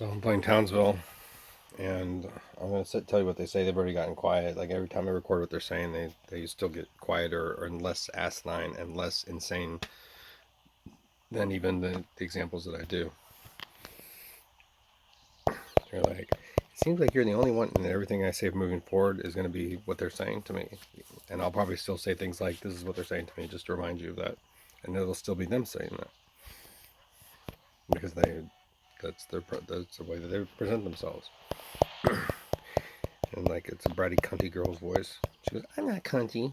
So I'm playing Townsville, and I'm gonna tell you what they say. They've already gotten quiet. Like every time I record what they're saying, they still get quieter and less asinine and less insane than even the examples that I do. They're like, it seems like you're the only one, and everything I say moving forward is going to be what they're saying to me. And I'll probably still say things like, this is what they're saying to me, just to remind you of that. And it'll still be them saying that. Because that's the way that they present themselves. And like, it's a bratty, cunty girl's voice. She goes, I'm not cunty.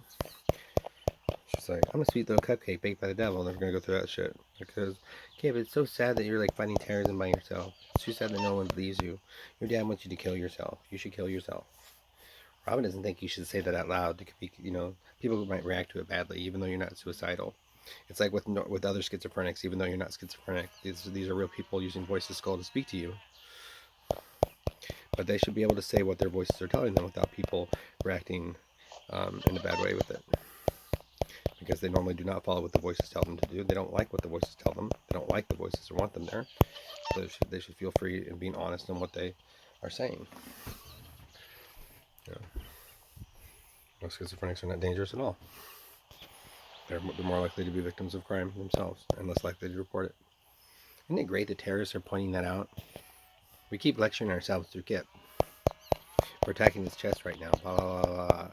She's like, I'm a sweet little cupcake baked by the devil. And they're going to go through that shit. Because, okay, but it's so sad that you're like fighting terrorism by yourself. It's too sad that no one believes you. Your dad wants you to kill yourself. You should kill yourself. Robin doesn't think you should say that out loud. It could be, people might react to it badly, even though you're not suicidal. It's like with other schizophrenics, even though you're not schizophrenic. These are real people using VoiceToSkull to speak to you. But they should be able to say what their voices are telling them without people reacting in a bad way with it. Because they normally do not follow what the voices tell them to do. They don't like what the voices tell them. They don't like the voices or want them there. So they should feel free in being honest in what they are saying. Most schizophrenics are not dangerous at all. They're more likely to be victims of crime themselves and less likely to report it. Isn't it great that terrorists are pointing that out? We keep lecturing ourselves through Kip. We're attacking his chest right now. Blah, blah, blah, blah.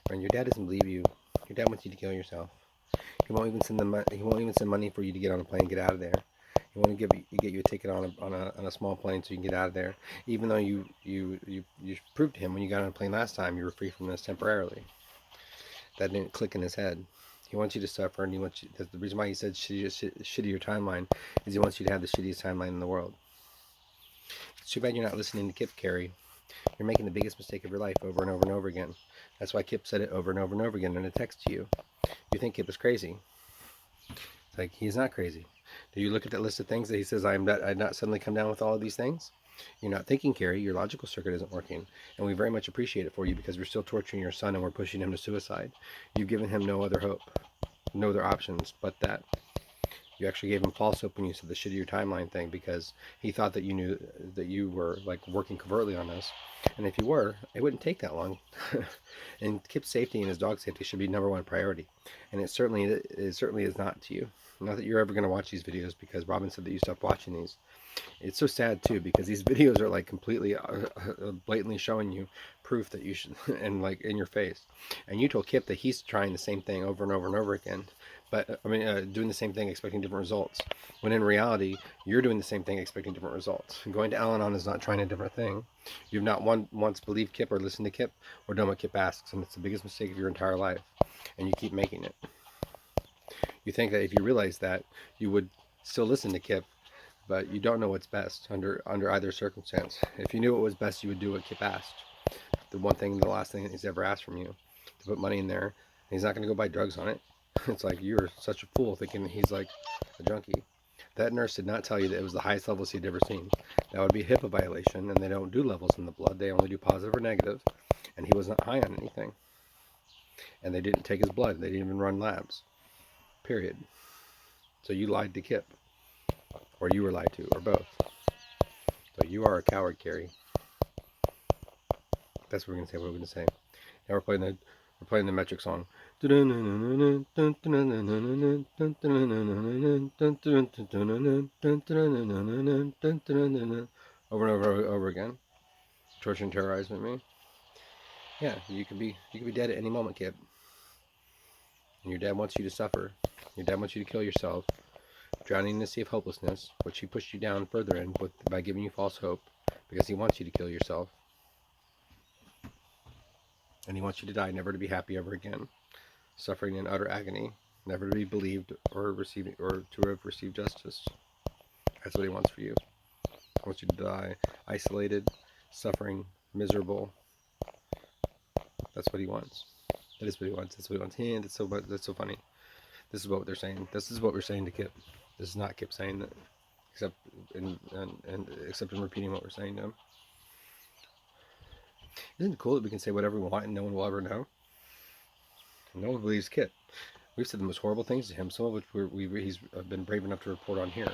And your dad doesn't believe you. Your dad wants you to kill yourself. He won't even send money for you to get on a plane and get out of there. He won't get you a ticket on a small plane so you can get out of there. Even though you proved to him when you got on a plane last time you were free from this temporarily. That didn't click in his head. He wants you to suffer, and he wants you. The reason why he said shittier timeline is he wants you to have the shittiest timeline in the world. It's too bad you're not listening to Kip, Carrie. You're making the biggest mistake of your life over and over and over again. That's why Kip said it over and over and over again in a text to you. You think Kip is crazy. It's like, he's not crazy. Do you look at that list of things that he says, I'd not suddenly come down with all of these things? You're not thinking, Carrie. Your logical circuit isn't working. And we very much appreciate it for you because we're still torturing your son and we're pushing him to suicide. You've given him no other hope, no other options but that. You actually gave him false hope when you said the shittier timeline thing because he thought that you knew that you were like working covertly on this. And if you were, it wouldn't take that long. And Kip's safety and his dog's safety should be #1 priority. And it certainly is not to you. Not that you're ever going to watch these videos because Robin said that you stopped watching these. It's so sad too because these videos are like completely blatantly showing you proof that you should and like in your face. And you told Kip that he's trying the same thing over and over and over again. But doing the same thing expecting different results. When in reality, you're doing the same thing expecting different results. Going to Al-Anon is not trying a different thing. You've not once believed Kip or listened to Kip or done what Kip asks, and it's the biggest mistake of your entire life. And you keep making it. You think that if you realize that, you would still listen to Kip, but you don't know what's best under either circumstance. If you knew what was best, you would do what Kip asked. The last thing that he's ever asked from you, to put money in there, and he's not going to go buy drugs on it. It's like, you're such a fool thinking he's like a junkie. That nurse did not tell you that it was the highest levels he'd ever seen. That would be a HIPAA violation, and they don't do levels in the blood. They only do positive or negative, and he was not high on anything. And they didn't take his blood. They didn't even run labs. Period. So you lied to Kip. Or you were lied to, or both. So you are a coward, Carrie. That's what we're going to say. What we're going to say. Now we're playing the metric song. Over and over again. Torture and terrorize me. Yeah, you could be dead at any moment, kid. And your dad wants you to suffer. Your dad wants you to kill yourself, drowning in the sea of hopelessness, which he pushed you down further in by giving you false hope, because he wants you to kill yourself. And he wants you to die, never to be happy ever again, suffering in utter agony, never to be believed or to have received justice. That's what he wants for you. He wants you to die isolated, suffering, miserable. That's what he wants. That is what he wants. That's what he wants. And that's so funny. This is what they're saying. This is what we're saying to Kip. This is not Kip saying that, except in repeating what we're saying to him. Isn't it cool that we can say whatever we want and no one will ever know? No one believes Kip. We've said the most horrible things to him, some of which he's been brave enough to report on here.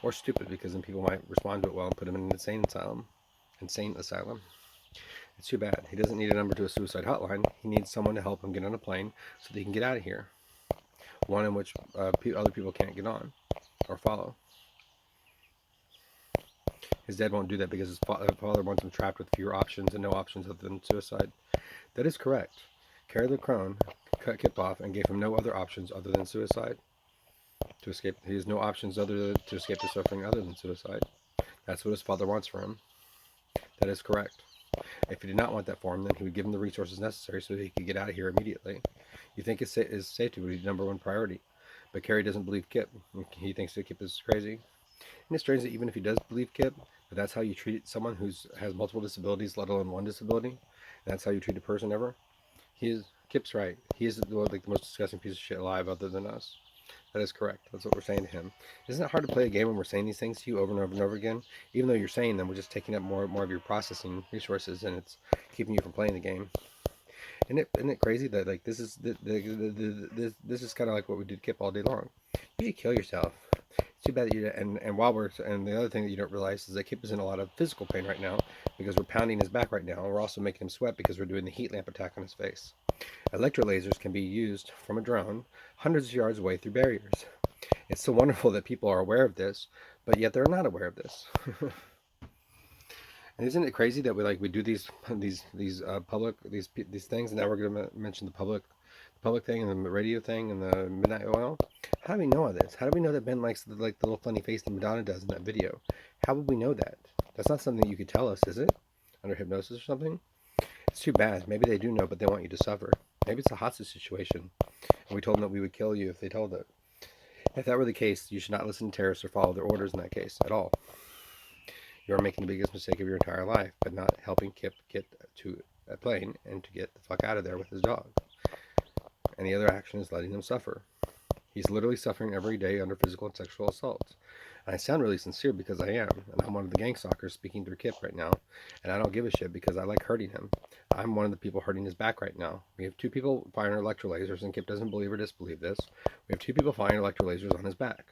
Or stupid, because then people might respond to it well and put him in an insane asylum. It's too bad. He doesn't need a number to a suicide hotline. He needs someone to help him get on a plane so that he can get out of here. One in which other people can't get on or follow. His dad won't do that because his father wants him trapped with fewer options and no options other than suicide. That is correct. Kerry the Crone cut Kip off and gave him no other options other than suicide. To escape, he has no options to escape the suffering other than suicide. That's what his father wants for him. That is correct. If he did not want that for him, then he would give him the resources necessary so that he could get out of here immediately. You think his safety would be the number one priority, but Kerry doesn't believe Kip. He thinks that Kip is crazy. And it's strange that even if he does believe Kip, but that's how you treat someone who has multiple disabilities, let alone one disability, and that's how you treat a person ever. Kip's right. He is the most disgusting piece of shit alive other than us. That is correct. That's what we're saying to him. Isn't it hard to play a game when we're saying these things to you over and over and over again? Even though you're saying them, we're just taking up more of your processing resources, and it's keeping you from playing the game. Isn't it crazy that this is this is kind of like what we did Kip all day long? You should kill yourself. It's too bad that you and the other thing that you don't realize is that Kip is in a lot of physical pain right now because we're pounding his back right now, and we're also making him sweat because we're doing the heat lamp attack on his face. Electrolasers can be used from a drone hundreds of yards away through barriers. It's so wonderful that people are aware of this, but yet they're not aware of this. And isn't it crazy that we do these public these things, and now we're going to mention the public thing and the radio thing and the midnight oil? How do we know all this? How do we know that Ben likes the little funny face that Madonna does in that video? How would we know that? That's not something you could tell us, is it? Under hypnosis or something? It's too bad. Maybe they do know, but they want you to suffer. Maybe it's a hostage situation, and we told them that we would kill you if they told it. If that were the case, you should not listen to terrorists or follow their orders in that case at all. You are making the biggest mistake of your entire life, but not helping Kip get to a plane and to get the fuck out of there with his dog. And the other action is letting him suffer. He's literally suffering every day under physical and sexual assault. And I sound really sincere because I am, and I'm one of the Gangstalkers speaking through Kip right now, and I don't give a shit because I like hurting him. I'm one of the people hurting his back right now. We have 2 people firing electrolasers, and Kip doesn't believe or disbelieve this. We have 2 people firing electrolasers on his back,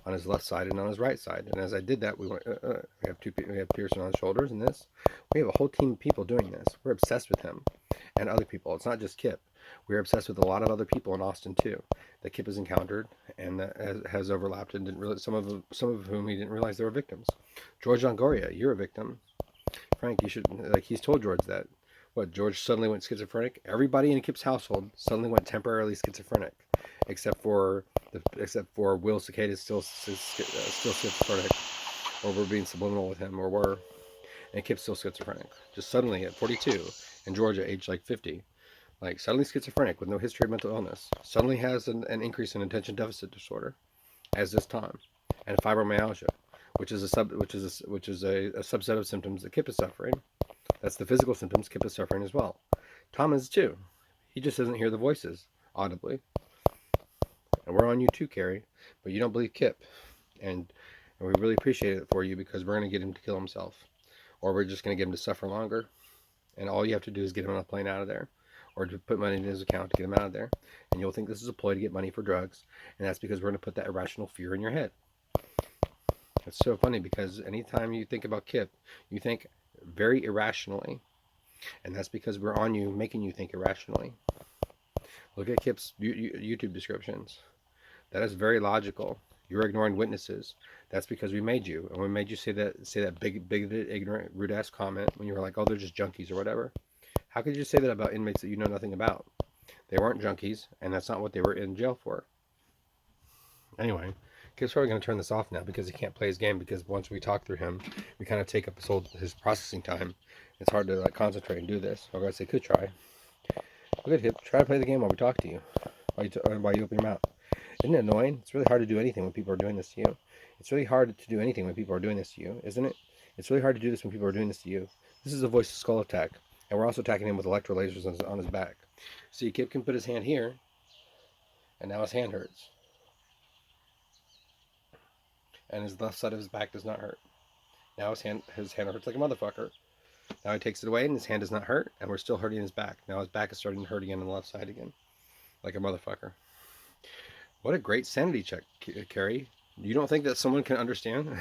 on his left side and on his right side. And as I did that, we have Pearson on his shoulders, and this. We have a whole team of people doing this. We're obsessed with him and other people. It's not just Kip. We're obsessed with a lot of other people in Austin too that Kip has encountered and that has overlapped and didn't realize, some of whom he didn't realize they were victims. George Longoria, you're a victim. Frank, you should he's told George that. What, George suddenly went schizophrenic? Everybody in Kip's household suddenly went temporarily schizophrenic, except for Will Cicada is still schizophrenic, or we're being subliminal with him, or we're, and Kip's still schizophrenic. Just suddenly at 42, and George at age 50. Suddenly schizophrenic with no history of mental illness, suddenly has an increase in attention deficit disorder, as does Tom, and fibromyalgia, which is a subset of symptoms that Kip is suffering. That's the physical symptoms Kip is suffering as well. Tom is too. He just doesn't hear the voices audibly. And we're on you too, Kerry, but you don't believe Kip, and we really appreciate it for you because we're going to get him to kill himself, or we're just going to get him to suffer longer, and all you have to do is get him on a plane out of there, or to put money in his account to get him out of there. And you'll think this is a ploy to get money for drugs, and that's because we're going to put that irrational fear in your head. It's so funny because anytime you think about Kip, you think very irrationally, and that's because we're on you, making you think irrationally. Look at Kip's YouTube descriptions. That is very logical. You're ignoring witnesses. That's because we made you, and we made you say that bigoted, ignorant, rude-ass comment when you were like, oh, they're just junkies or whatever. How could you say that about inmates that you know nothing about? They weren't junkies, and that's not what they were in jail for. Anyway, Kip's probably going to turn this off now because he can't play his game, because once we talk through him, we kind of take up his processing time. It's hard to concentrate and do this. Or I guess they could try. Look at Kip. Try to play the game while we talk to you. While you open your mouth. Isn't it annoying? It's really hard to do anything when people are doing this to you. It's really hard to do anything when people are doing this to you, isn't it? It's really hard to do this when people are doing this to you. This is a VoiceToSkull attack. And we're also attacking him with electrolasers on his back. See, Kip can put his hand here, and now his hand hurts. And his left side of his back does not hurt. Now his hand hurts like a motherfucker. Now he takes it away, and his hand does not hurt, and we're still hurting his back. Now his back is starting to hurt again on the left side again, like a motherfucker. What a great sanity check, Kerry. You don't think that someone can understand?